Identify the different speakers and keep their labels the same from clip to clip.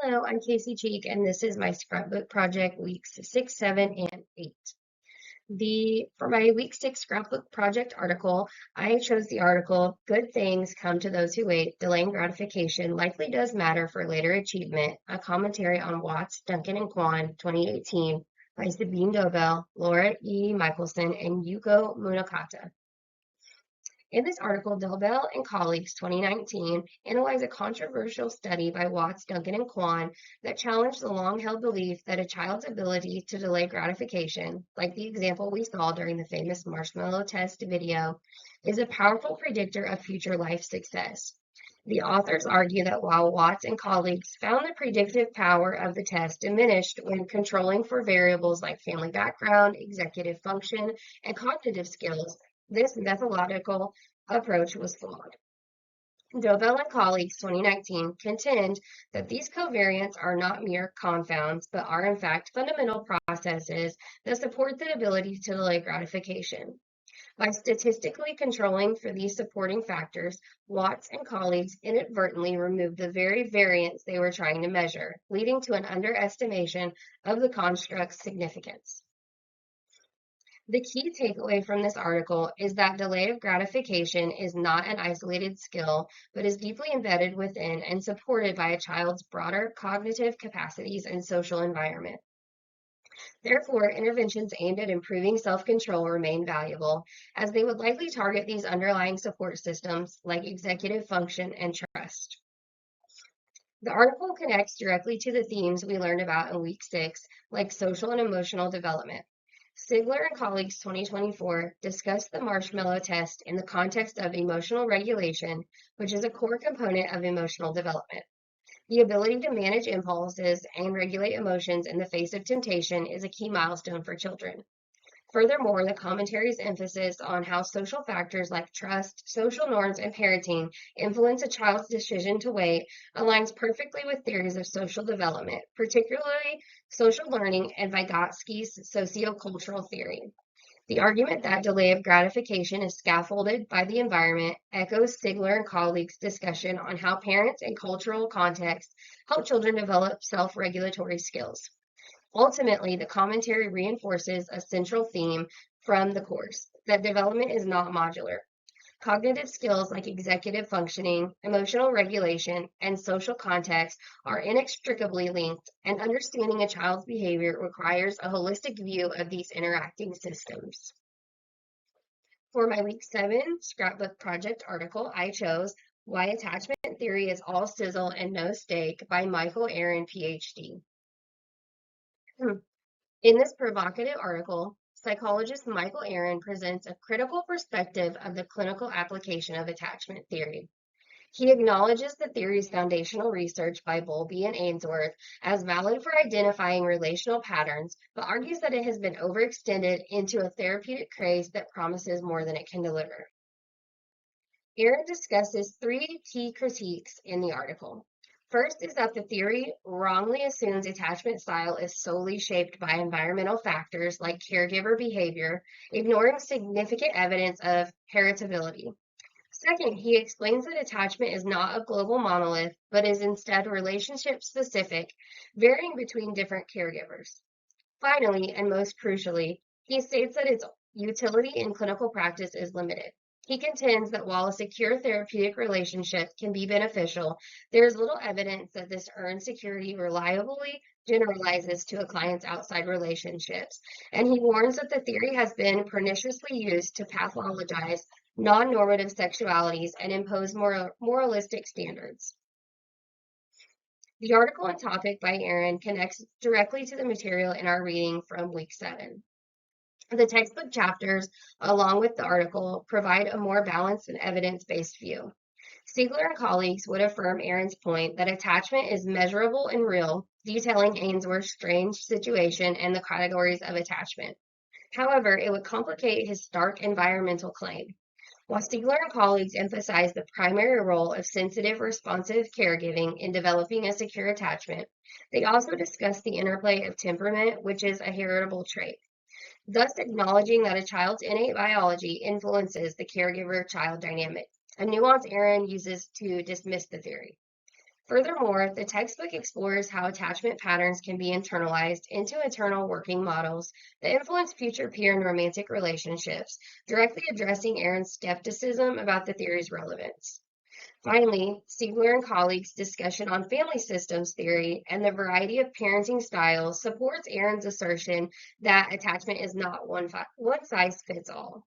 Speaker 1: Hello, I'm Casey Cheek, and this is my scrapbook project weeks 6, 7, and 8. For my week 6 scrapbook project article, I chose the article, Good Things Come to Those Who Wait, Delaying Gratification Likely Does Matter for Later Achievement, a commentary on Watts, Duncan, and Kwan, 2018, by Sabine Dobell, Laura E. Michelson, and Yuko Munakata. In this article, Dobell and colleagues 2019 analyze a controversial study by Watts, Duncan, and Kwan that challenged the long-held belief that a child's ability to delay gratification, like the example we saw during the famous marshmallow test video, is a powerful predictor of future life success. The authors argue that while Watts and colleagues found the predictive power of the test diminished when controlling for variables like family background, executive function, and cognitive skills, this methodological approach was flawed. Dobell and colleagues 2019 contend that these covariants are not mere confounds, but are in fact fundamental processes that support the ability to delay gratification. By statistically controlling for these supporting factors, Watts and colleagues inadvertently removed the very variance they were trying to measure, leading to an underestimation of the construct's significance. The key takeaway from this article is that delay of gratification is not an isolated skill, but is deeply embedded within and supported by a child's broader cognitive capacities and social environment. Therefore, interventions aimed at improving self-control remain valuable, as they would likely target these underlying support systems like executive function and trust. The article connects directly to the themes we learned about in week 6, like social and emotional development. Sigler and colleagues 2024 discussed the marshmallow test in the context of emotional regulation, which is a core component of emotional development. The ability to manage impulses and regulate emotions in the face of temptation is a key milestone for children. Furthermore, the commentary's emphasis on how social factors like trust, social norms, and parenting influence a child's decision to wait aligns perfectly with theories of social development, particularly social learning and Vygotsky's sociocultural theory. The argument that delay of gratification is scaffolded by the environment echoes Sigler and colleagues' discussion on how parents and cultural contexts help children develop self-regulatory skills. Ultimately, the commentary reinforces a central theme from the course, that development is not modular. Cognitive skills like executive functioning, emotional regulation, and social context are inextricably linked, and understanding a child's behavior requires a holistic view of these interacting systems. For my week 7 scrapbook project article, I chose Why Attachment Theory is All Sizzle and No Steak by Michael Aaron, PhD. In this provocative article, psychologist Michael Aaron presents a critical perspective of the clinical application of attachment theory. He acknowledges the theory's foundational research by Bowlby and Ainsworth as valid for identifying relational patterns, but argues that it has been overextended into a therapeutic craze that promises more than it can deliver. Aaron discusses 3 key critiques in the article. First is that the theory wrongly assumes attachment style is solely shaped by environmental factors like caregiver behavior, ignoring significant evidence of heritability. Second, he explains that attachment is not a global monolith, but is instead relationship-specific, varying between different caregivers. Finally, and most crucially, he states that its utility in clinical practice is limited. He contends that while a secure therapeutic relationship can be beneficial, there is little evidence that this earned security reliably generalizes to a client's outside relationships, and he warns that the theory has been perniciously used to pathologize non-normative sexualities and impose moralistic standards. The article and topic by Aaron connects directly to the material in our reading from week 7. The textbook chapters, along with the article, provide a more balanced and evidence-based view. Sigler and colleagues would affirm Aaron's point that attachment is measurable and real, detailing Ainsworth's strange situation and the categories of attachment. However, it would complicate his stark environmental claim. While Sigler and colleagues emphasize the primary role of sensitive, responsive caregiving in developing a secure attachment, they also discuss the interplay of temperament, which is a heritable trait, thus acknowledging that a child's innate biology influences the caregiver-child dynamic, a nuance Aaron uses to dismiss the theory. Furthermore, the textbook explores how attachment patterns can be internalized into internal working models that influence future peer and romantic relationships, directly addressing Aaron's skepticism about the theory's relevance. Finally, Siegler and colleagues' discussion on family systems theory and the variety of parenting styles supports Aaron's assertion that attachment is not one size fits all,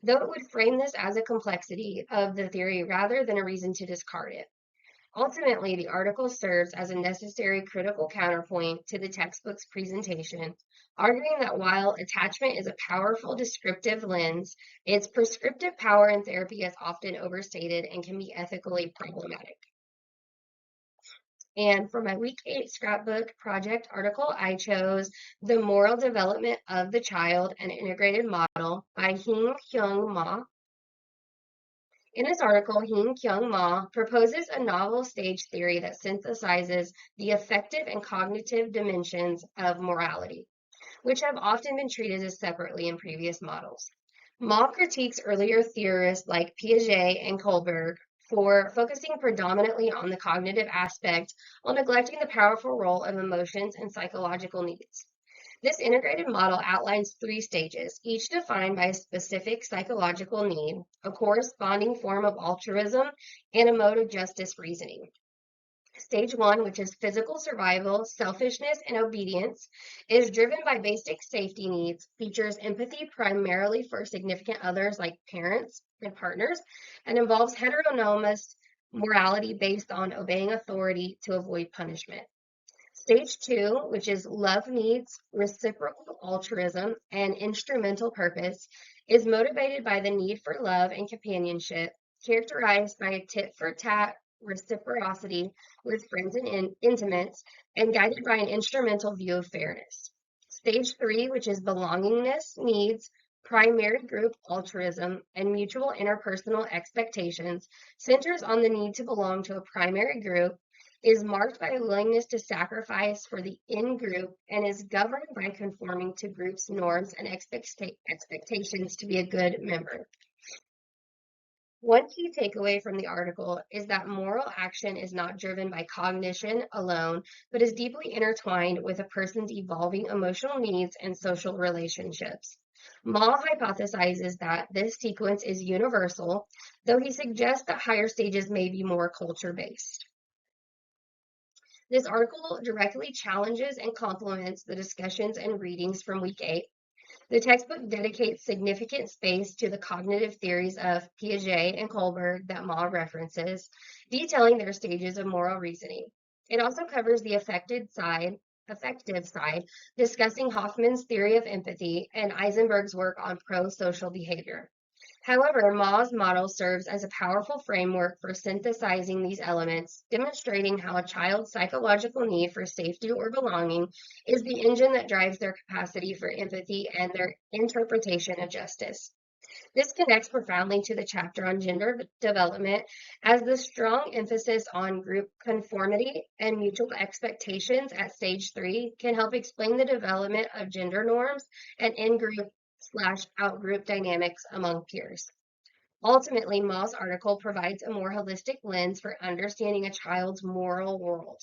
Speaker 1: though it would frame this as a complexity of the theory rather than a reason to discard it. Ultimately, the article serves as a necessary critical counterpoint to the textbook's presentation, arguing that while attachment is a powerful descriptive lens, its prescriptive power in therapy is often overstated and can be ethically problematic. And for my week 8 scrapbook project article, I chose The Moral Development of the Child, an Integrated Model by Hing-Kyung Ma. In this article, Hing-Kyung Ma proposes a novel stage theory that synthesizes the affective and cognitive dimensions of morality, which have often been treated as separately in previous models. Ma critiques earlier theorists like Piaget and Kohlberg for focusing predominantly on the cognitive aspect while neglecting the powerful role of emotions and psychological needs. This integrated model outlines 3 stages, each defined by a specific psychological need, a corresponding form of altruism, and a mode of justice reasoning. Stage 1, which is physical survival, selfishness, and obedience, is driven by basic safety needs, features empathy primarily for significant others like parents and partners, and involves heteronomous morality based on obeying authority to avoid punishment. Stage 2, which is love needs, reciprocal altruism, and instrumental purpose, is motivated by the need for love and companionship, characterized by a tit-for-tat reciprocity with friends and intimates, and guided by an instrumental view of fairness. Stage 3, which is belongingness needs, primary group altruism, and mutual interpersonal expectations, centers on the need to belong to a primary group, is marked by a willingness to sacrifice for the in-group, and is governed by conforming to groups' norms and expectations to be a good member. One key takeaway from the article is that moral action is not driven by cognition alone, but is deeply intertwined with a person's evolving emotional needs and social relationships. Ma hypothesizes that this sequence is universal, though he suggests that higher stages may be more culture-based. This article directly challenges and complements the discussions and readings from week 8. The textbook dedicates significant space to the cognitive theories of Piaget and Kohlberg that Ma references, detailing their stages of moral reasoning. It also covers the affective side, discussing Hoffman's theory of empathy and Eisenberg's work on pro-social behavior. However, Ma's model serves as a powerful framework for synthesizing these elements, demonstrating how a child's psychological need for safety or belonging is the engine that drives their capacity for empathy and their interpretation of justice. This connects profoundly to the chapter on gender development, as the strong emphasis on group conformity and mutual expectations at stage 3 can help explain the development of gender norms and in-group /out-group dynamics among peers. Ultimately, Ma's article provides a more holistic lens for understanding a child's moral world,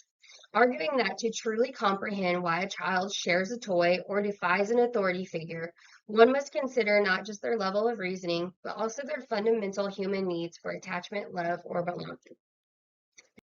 Speaker 1: arguing that to truly comprehend why a child shares a toy or defies an authority figure, one must consider not just their level of reasoning, but also their fundamental human needs for attachment, love, or belonging.